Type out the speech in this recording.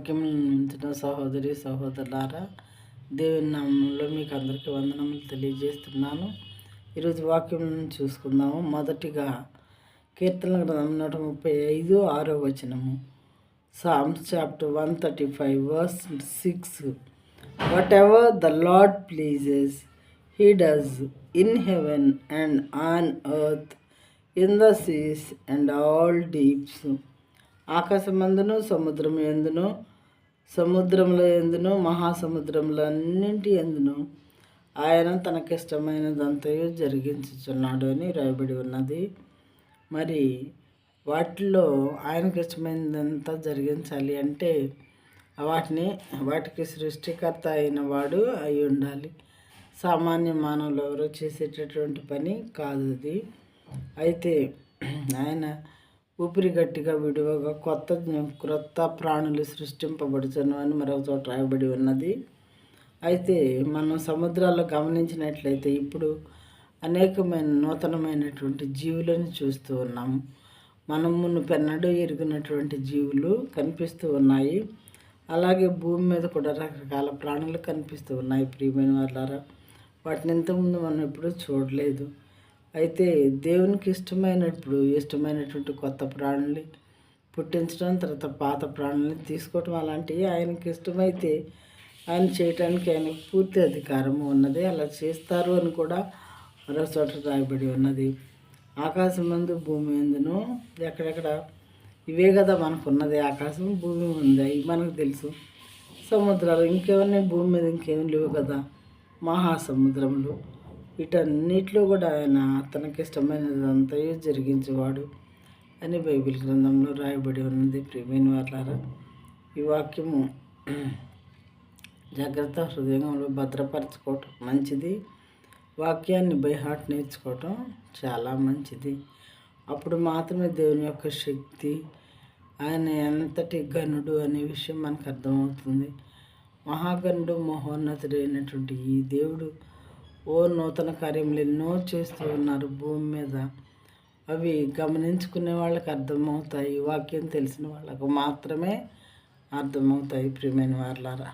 వాక్యం ఉంచిన సహోదరి సహోదరులారా, దేవుని నామంలో మీకు అందరికీ వందనములు తెలియజేస్తున్నాను. ఈరోజు వాక్యం చూసుకుందాము. మొదటిగా కీర్తన గ్రంథం 135:6 Psalms chapter 135 verse 6. Whatever the Lord pleases, He does in heaven and on earth, in the seas and all deeps. ఆకాశమందును సముద్రం ఎందును, సముద్రముల ఎందును, మహాసముద్రముల అన్నింటి ఎందును ఆయన తనకిష్టమైనదంతయు జరిగించుచున్నాడు అని రాయబడి ఉన్నది. మరి వాటిలో ఆయనకి ఇష్టమైనదంతా జరిగించాలి అంటే వాటికి సృష్టికర్త అయిన వాడు అయి ఉండాలి. సామాన్య మానవులు ఎవరో చేసేటటువంటి పని కాదు అది. అయితే ఆయన ఊపిరి గట్టిగా విడువగా క్రొత్త ప్రాణులు సృష్టింపబడుచును అని మరొక చోట రాయబడి ఉన్నది. అయితే మనం సముద్రాల్లో గమనించినట్లయితే ఇప్పుడు అనేకమైన నూతనమైనటువంటి జీవులను చూస్తూ ఉన్నాము. మనం మునుపెన్నడూ ఎరిగినటువంటి జీవులు కనిపిస్తూ ఉన్నాయి. అలాగే భూమి మీద కూడా రకరకాల ప్రాణులు కనిపిస్తూ ఉన్నాయి. ప్రియమైన వాళ్ళారా, వాటిని ఇంతకుముందు మనం ఎప్పుడూ చూడలేదు. అయితే దేవునికి ఇష్టమైనటువంటి కొత్త ప్రాణుల్ని పుట్టించడం, తర్వాత పాత ప్రాణుల్ని తీసుకోవటం అలాంటివి ఆయనకి ఇష్టమైతే ఆయన చేయటానికి ఆయనకు పూర్తి అధికారము ఉన్నది. అలా చేస్తారు అని కూడా మరో చోట రాయబడి ఉన్నది. ఆకాశం ముందు భూమి ఎందును ఎక్కడెక్కడ ఇవే కదా మనకున్నది. ఆకాశం భూమి ఉంది, అవి మనకు తెలుసు. సముద్రాలు ఇంకేమన్నా భూమి మీద ఇంకేం లేవు కదా. మహాసముద్రములు వీటన్నిటిలో కూడా ఆయన తనకి ఇష్టమైనదంతా జరిగించేవాడు అని బైబిల్ గ్రంథంలో రాయబడి ఉన్నది. ప్రియమైన వాళ్ళారా, ఈ వాక్యము జాగ్రత్త హృదయంలో భద్రపరచుకోవటం మంచిది. వాక్యాన్ని బై హార్ట్ నేర్చుకోవటం చాలా మంచిది. అప్పుడు మాత్రమే దేవుని యొక్క శక్తి, ఆయన ఎంతటి గనుడు అనే విషయం మనకు అర్థమవుతుంది. మహాగనుడు మహోన్నతుడైనటువంటి ఈ దేవుడు నూతన కార్యములు ఎన్నో చేస్తూ ఉన్నారు భూమి మీద. అవి గమనించుకునే వాళ్ళకి అర్థమవుతాయి. వాక్యం తెలిసిన వాళ్ళకు మాత్రమే అర్థమవుతాయి. ప్రియమైన వాళ్ళారా,